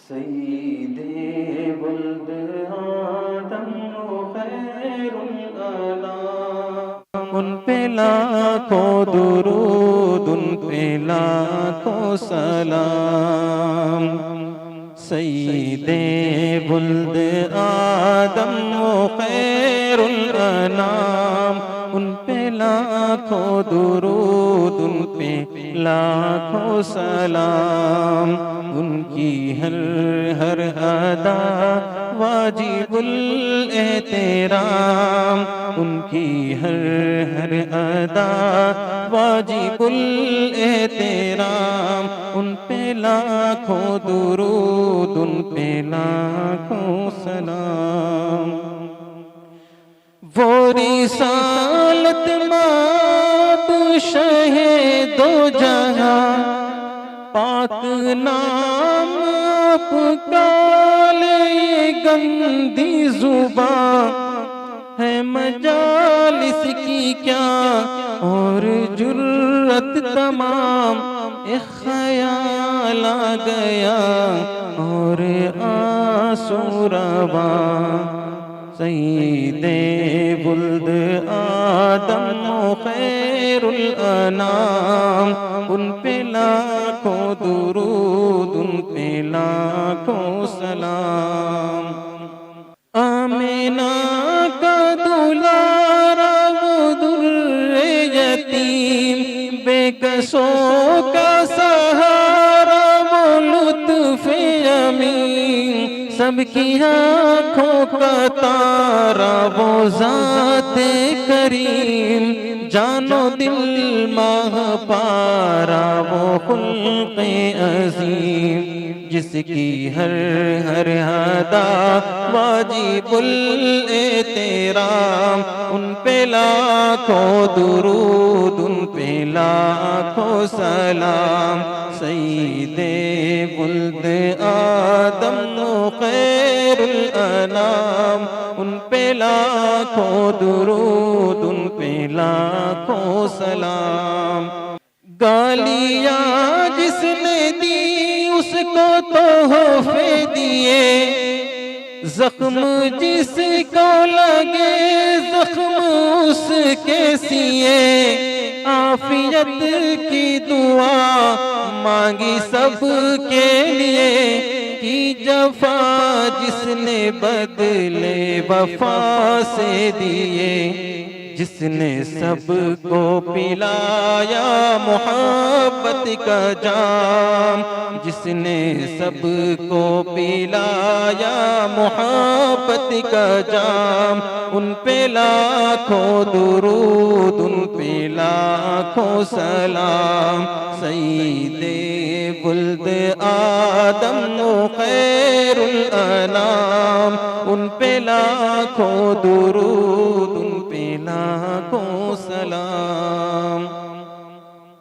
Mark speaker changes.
Speaker 1: سید ولد آدم خیر الانام، ان پہ لاکھوں درود، ان پہ لاکھوں سلام۔ سید ولد آدم خیر الانام، ان پہ لاکھوں درود، ان پہ لاکھوں سلام۔ ان کی ہر ہر ادا واجب الاحترام، ان کی ہر ہر ادا واجب الاحترام۔ ان پہ لاکھوں درود، ان پہ لاکھوں سلام۔ وہ رسالت مآب شہ دو جہاں، پاک نام آپ کا لے گندی زباں، ہے مجالس کی کیا اور جرت تمام، ایک خیال آ گیا اور آنسو رواں۔ سید ولد آدم خیر الانام، ان پہ لاکھوں درود، ان پہ لاکھوں سلام۔ آمینہ کا دلارا وہ در یتیم، بے کسوں کا سہارا وہ لطف امین، سب کی آنکھوں کا تارا وہ ذات کریم، جان و دل ماہ پارا وہ خلق عظیم، جس کی ہر ہر ادا واجب الاحترام۔ ان پہ لاکھوں درود، ان پہ لاکھوں سلام۔ سید ولد آدم خیر الانام، ان پہ لاکھوں درود، ان پہ لاکھوں سلام۔ گالیاں جس نے دی اس کو تحفے دیے، زخم جس کو لگے زخم اس کے سیے، عافیت کی دعا مانگی سب کے لیے، کی جفا جس نے بدلے وفا سے دیے، جس نے سب کو پلایا محبت کا جام، جس نے سب کو پلایا محبت کا جام، ان پہ لاکھوں درود، ان پہ لاکھوں سلام۔ سید ولد آدم خیر الانام، ان پہ لاکھوں درود، ان پہ لاکھوں سلام۔